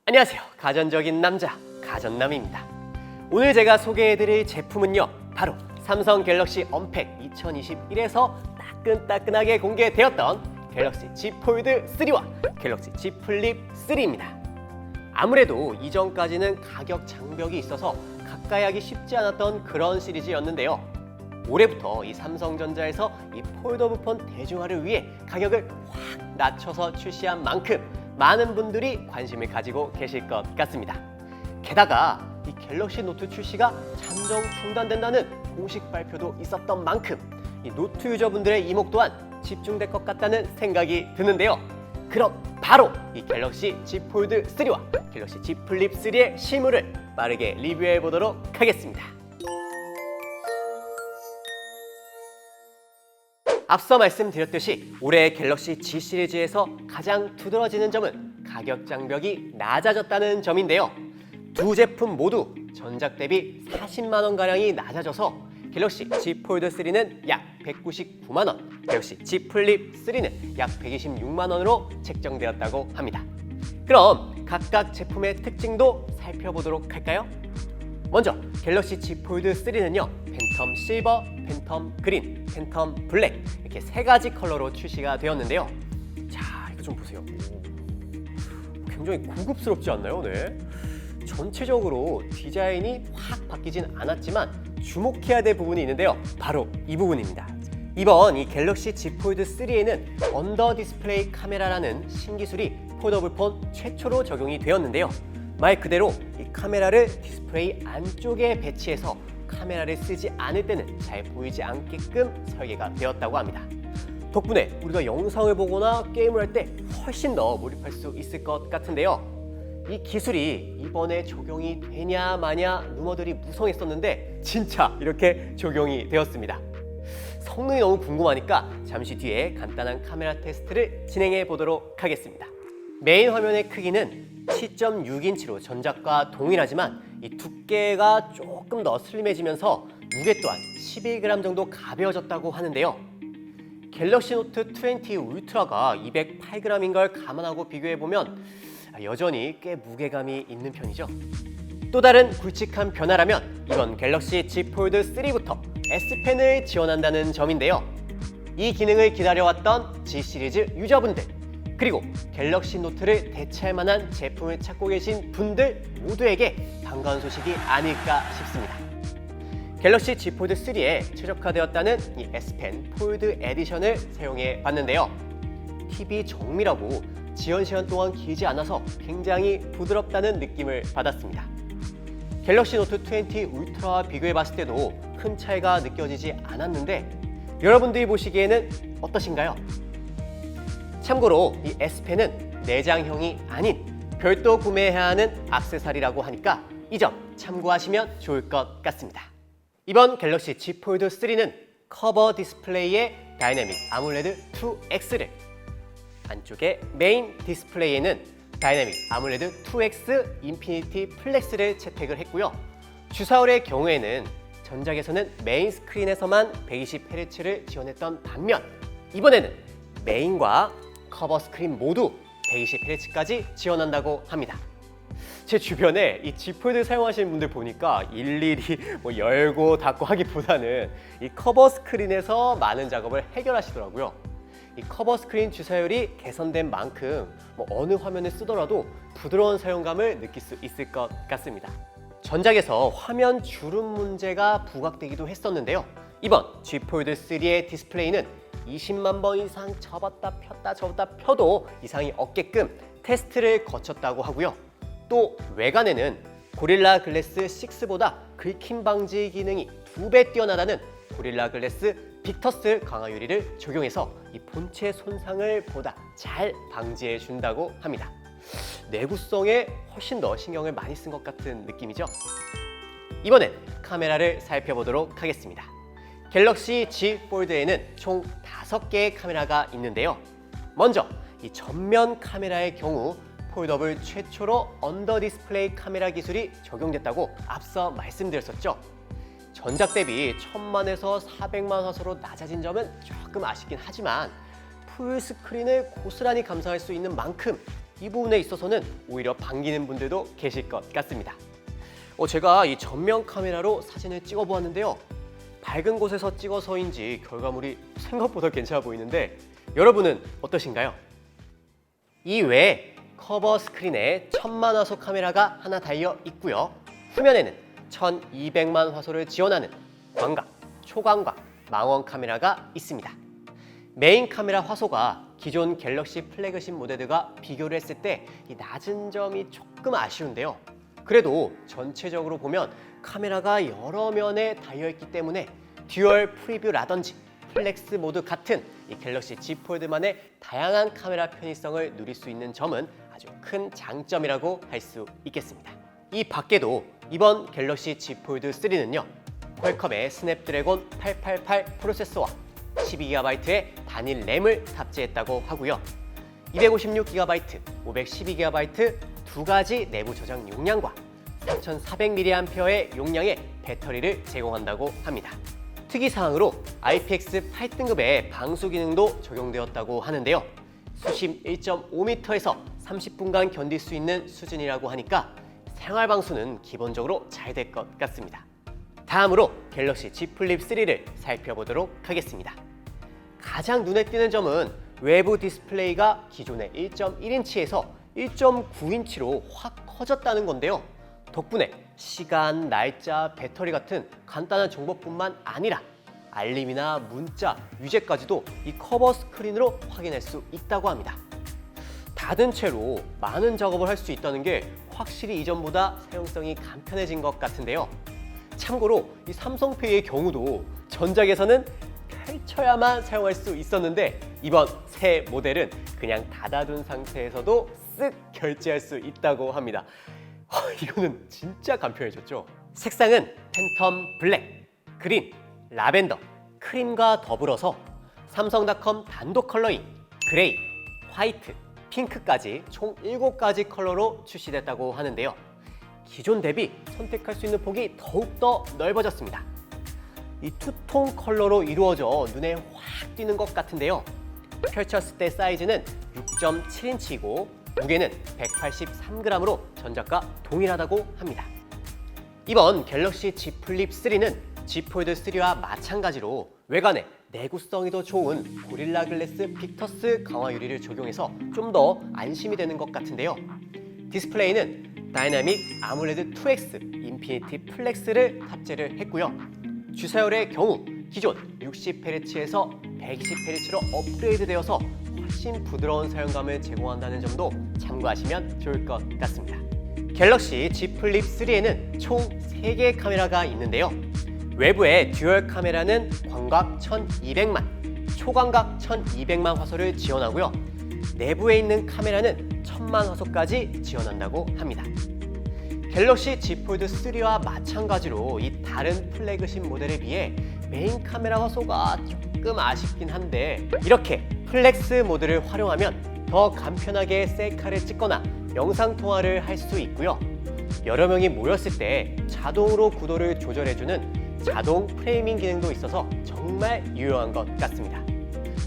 안녕하세요. 가전적인 남자, 가전남입니다. 오늘 제가 소개해드릴 제품은요, 바로 삼성 갤럭시 언팩 2021에서 따끈따끈하게 공개되었던 갤럭시 Z 폴드 3와 갤럭시 Z 플립 3입니다. 아무래도 이전까지는 가격 장벽이 있어서 가까이 하기 쉽지 않았던 그런 시리즈였는데요. 올해부터 이 삼성전자에서 이 폴더블폰 대중화를 위해 가격을 확 낮춰서 출시한 만큼 많은 분들이 관심을 가지고 계실 것 같습니다. 게다가 이 갤럭시 노트 출시가 잠정 중단된다는 공식 발표도 있었던 만큼 이 노트 유저분들의 이목 또한 집중될 것 같다는 생각이 드는데요. 그럼 바로 이 갤럭시 Z 폴드 3와 갤럭시 Z 플립 3의 실물을 빠르게 리뷰해 보도록 하겠습니다. 앞서 말씀드렸듯이 올해 갤럭시 Z 시리즈에서 가장 두드러지는 점은 가격 장벽이 낮아졌다는 점인데요. 두 제품 모두 전작 대비 40만 원가량이 낮아져서 갤럭시 Z 폴드 3는 약 199만 원, 갤럭시 Z 플립 3는 약 126만 원으로 책정되었다고 합니다. 그럼 각각 제품의 특징도 살펴보도록 할까요? 먼저 갤럭시 Z 폴드 3는요, 팬텀 실버, 팬텀 그린, 팬텀 블랙 이렇게 세 가지 컬러로 출시가 되었는데요. 자, 이거 좀 보세요. 굉장히 고급스럽지 않나요? 네. 전체적으로 디자인이 확 바뀌진 않았지만 주목해야 될 부분이 있는데요. 바로 이 부분입니다. 이번 이 갤럭시 Z 폴드 3에는 언더 디스플레이 카메라라는 신기술이 폴더블폰 최초로 적용이 되었는데요. 말 그대로 이 카메라를 디스플레이 안쪽에 배치해서 카메라를 쓰지 않을 때는 잘 보이지 않게끔 설계가 되었다고 합니다. 덕분에 우리가 영상을 보거나 게임을 할 때 훨씬 더 몰입할 수 있을 것 같은데요. 이 기술이 이번에 적용이 되냐 마냐 루머들이 무성했었는데 진짜 이렇게 적용이 되었습니다. 성능이 너무 궁금하니까 잠시 뒤에 간단한 카메라 테스트를 진행해 보도록 하겠습니다. 메인 화면의 크기는 7.6인치로 전작과 동일하지만 이 두께가 조금 더 슬림해지면서 무게 또한 11g 정도 가벼워졌다고 하는데요. 갤럭시 노트 20 울트라가 208g인 걸 감안하고 비교해보면 여전히 꽤 무게감이 있는 편이죠. 또 다른 굵직한 변화라면 이번 갤럭시 Z 폴드 3부터 S펜을 지원한다는 점인데요. 이 기능을 기다려왔던 Z 시리즈 유저분들, 그리고 갤럭시 노트를 대체할 만한 제품을 찾고 계신 분들 모두에게 반가운 소식이 아닐까 싶습니다. 갤럭시 Z 폴드 3에 최적화되었다는 이 S펜 폴드 에디션을 사용해 봤는데요. TV 정밀하고 지연 시간 동안 길지 않아서 굉장히 부드럽다는 느낌을 받았습니다. 갤럭시 노트 20 울트라와 비교해 봤을 때도 큰 차이가 느껴지지 않았는데 여러분들이 보시기에는 어떠신가요? 참고로 이 S펜은 내장형이 아닌 별도 구매해야 하는 액세서리라고 하니까 이 점 참고하시면 좋을 것 같습니다. 이번 갤럭시 Z 폴드 3는 커버 디스플레이에 다이내믹 아몰레드 2X를, 안쪽에 메인 디스플레이에는 다이내믹 아몰레드 2X 인피니티 플렉스를 채택을 했고요. 주사율의 경우에는 전작에서는 메인 스크린에서만 120Hz를 지원했던 반면 이번에는 메인과 커버 스크린 모두 120Hz까지 지원한다고 합니다. 제 주변에 이 Z 폴드 사용하시는 분들 보니까 일일이 열고 닫고 하기보다는 이 커버 스크린에서 많은 작업을 해결하시더라고요. 이 커버 스크린 주사율이 개선된 만큼 어느 화면을 쓰더라도 부드러운 사용감을 느낄 수 있을 것 같습니다. 전작에서 화면 주름 문제가 부각되기도 했었는데요. 이번 Z 폴드 3의 디스플레이는 20만 번 이상 접었다 펴도 이상이 없게끔 테스트를 거쳤다고 하고요. 또 외관에는 고릴라 글래스 6보다 긁힘 방지 기능이 2배 뛰어나다는 고릴라 글래스 빅터스 강화 유리를 적용해서 이 본체 손상을 보다 잘 방지해 준다고 합니다. 내구성에 훨씬 더 신경을 많이 쓴 것 같은 느낌이죠. 이번엔 카메라를 살펴보도록 하겠습니다. 갤럭시 Z 폴드에는 총 5개의 카메라가 있는데요. 먼저 이 전면 카메라의 경우 폴더블 최초로 언더 디스플레이 카메라 기술이 적용됐다고 앞서 말씀드렸었죠. 전작 대비 1000만에서 400만 화소로 낮아진 점은 조금 아쉽긴 하지만 풀스크린을 고스란히 감상할 수 있는 만큼 이 부분에 있어서는 오히려 반기는 분들도 계실 것 같습니다. 제가 이 전면 카메라로 사진을 찍어 보았는데요. 밝은 곳에서 찍어서인지 결과물이 생각보다 괜찮아 보이는데 여러분은 어떠신가요? 이 외에 커버 스크린에 1000만 화소 카메라가 하나 달려 있고요. 후면에는 1200만 화소를 지원하는 광각, 초광각, 망원 카메라가 있습니다. 메인 카메라 화소가 기존 갤럭시 플래그십 모델들과 비교를 했을 때 이 낮은 점이 조금 아쉬운데요. 그래도 전체적으로 보면 카메라가 여러 면에 달려있기 때문에 듀얼 프리뷰라든지 플렉스 모드 같은 이 갤럭시 Z 폴드만의 다양한 카메라 편의성을 누릴 수 있는 점은 아주 큰 장점이라고 할 수 있겠습니다. 이 밖에도 이번 갤럭시 Z 폴드 3는요. 퀄컴의 스냅드래곤 888 프로세서와 12GB의 단일 램을 탑재했다고 하고요. 256GB, 512GB 두 가지 내부 저장 용량과 4400mAh의 용량의 배터리를 제공한다고 합니다. 특이사항으로 IPX8 등급의 방수 기능도 적용되었다고 하는데요. 수심 1.5m에서 30분간 견딜 수 있는 수준이라고 하니까 생활 방수는 기본적으로 잘 될 것 같습니다. 다음으로 갤럭시 Z 플립 3를 살펴보도록 하겠습니다. 가장 눈에 띄는 점은 외부 디스플레이가 기존의 1.1인치에서 1.9인치로 확 커졌다는 건데요. 덕분에 시간, 날짜, 배터리 같은 간단한 정보뿐만 아니라 알림이나 문자, 위젯까지도 이 커버 스크린으로 확인할 수 있다고 합니다. 닫은 채로 많은 작업을 할 수 있다는 게 확실히 이전보다 사용성이 간편해진 것 같은데요. 참고로 이 삼성페이의 경우도 전작에서는 펼쳐야만 사용할 수 있었는데 이번 새 모델은 그냥 닫아둔 상태에서도 쓱 결제할 수 있다고 합니다. 이거는 진짜 간편해졌죠. 색상은 팬텀 블랙, 그린, 라벤더, 크림과 더불어서 삼성닷컴 단독 컬러인 그레이, 화이트, 핑크까지 총 7가지 컬러로 출시됐다고 하는데요. 기존 대비 선택할 수 있는 폭이 더욱더 넓어졌습니다. 이 투톤 컬러로 이루어져 눈에 확 띄는 것 같은데요. 펼쳤을 때 사이즈는 6.7인치이고 무게는 183g으로 전작과 동일하다고 합니다. 이번 갤럭시 Z 플립 3는 Z 폴드 3와 마찬가지로 외관에 내구성이 더 좋은 고릴라 글래스 빅터스 강화 유리를 적용해서 좀 더 안심이 되는 것 같은데요. 디스플레이는 다이나믹 아몰레드 2X 인피니티 플렉스를 탑재를 했고요. 주사율의 경우 기존 60Hz에서 120Hz로 업그레이드되어서 훨씬 부드러운 사용감을 제공한다는 점도 참고하시면 좋을 것 같습니다. 갤럭시 Z 플립 3에는 총 3개의 카메라가 있는데요. 외부의 듀얼 카메라는 광각 1200만, 초광각 1200만 화소를 지원하고요. 내부에 있는 카메라는 1000만 화소까지 지원한다고 합니다. 갤럭시 Z 폴드 3와 마찬가지로 이 다른 플래그십 모델에 비해 메인 카메라 화소가 조금 아쉽긴 한데 이렇게 플렉스 모드를 활용하면 더 간편하게 셀카를 찍거나 영상 통화를 할 수 있고요. 여러 명이 모였을 때 자동으로 구도를 조절해주는 자동 프레이밍 기능도 있어서 정말 유용한 것 같습니다.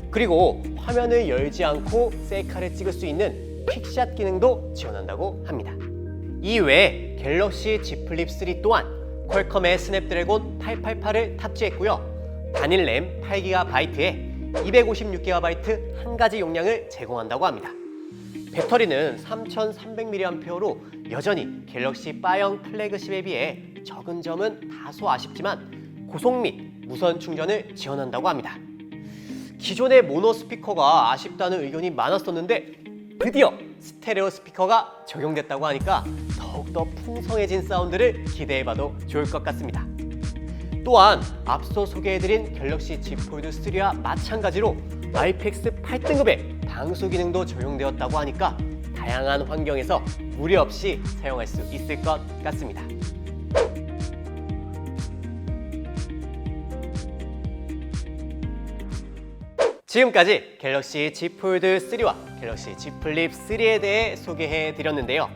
그리고 화면을 열지 않고 셀카를 찍을 수 있는 퀵샷 기능도 지원한다고 합니다. 이외에 갤럭시 Z 플립 3 또한 퀄컴의 스냅드래곤 888을 탑재했고요. 단일 램 8GB에 256GB 한 가지 용량을 제공한다고 합니다. 배터리는 3300mAh로 여전히 갤럭시 5형 플래그십에 비해 적은 점은 다소 아쉽지만 고속 및 무선 충전을 지원한다고 합니다. 기존의 모노 스피커가 아쉽다는 의견이 많았었는데 드디어 스테레오 스피커가 적용됐다고 하니까 더욱더 풍성해진 사운드를 기대해봐도 좋을 것 같습니다. 또한 앞서 소개해드린 갤럭시 Z 폴드 3와 마찬가지로 IPX8 등급의 방수 기능도 적용되었다고 하니까 다양한 환경에서 무리 없이 사용할 수 있을 것 같습니다. 지금까지 갤럭시 Z 폴드 3와 갤럭시 Z 플립 3에 대해 소개해 드렸는데요.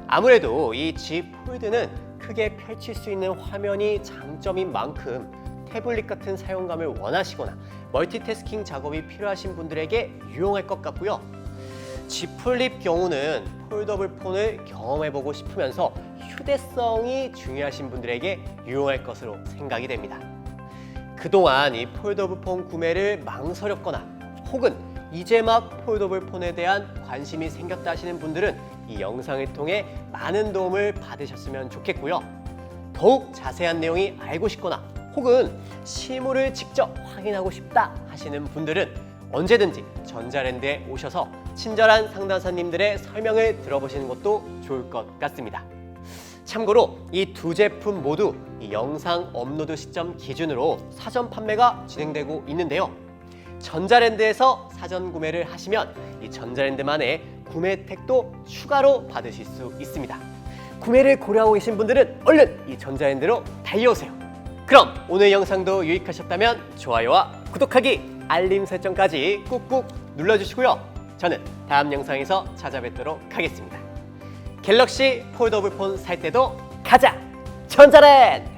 아무래도 이 Z 폴드는 크게 펼칠 수 있는 화면이 장점인 만큼 태블릿 같은 사용감을 원하시거나 멀티태스킹 작업이 필요하신 분들에게 유용할 것 같고요. G 플립 경우는 폴더블 폰을 경험해보고 싶으면서 휴대성이 중요하신 분들에게 유용할 것으로 생각이 됩니다. 그동안 이 폴더블 폰 구매를 망설였거나 혹은 이제 막 폴더블 폰에 대한 관심이 생겼다 하시는 분들은 이 영상을 통해 많은 도움을 받으셨으면 좋겠고요. 더욱 자세한 내용이 알고 싶거나 혹은 실물을 직접 확인하고 싶다 하시는 분들은 언제든지 전자랜드에 오셔서 친절한 상담사님들의 설명을 들어보시는 것도 좋을 것 같습니다. 참고로 이 두 제품 모두 이 영상 업로드 시점 기준으로 사전 판매가 진행되고 있는데요. 전자랜드에서 사전 구매를 하시면 이 전자랜드만의 구매 혜택도 추가로 받으실 수 있습니다. 구매를 고려하고 계신 분들은 얼른 이 전자랜드로 달려오세요. 그럼 오늘 영상도 유익하셨다면 좋아요와 구독하기, 알림 설정까지 꾹꾹 눌러주시고요. 저는 다음 영상에서 찾아뵙도록 하겠습니다. 갤럭시 폴더블 폰 살 때도 가자! 전자랜드!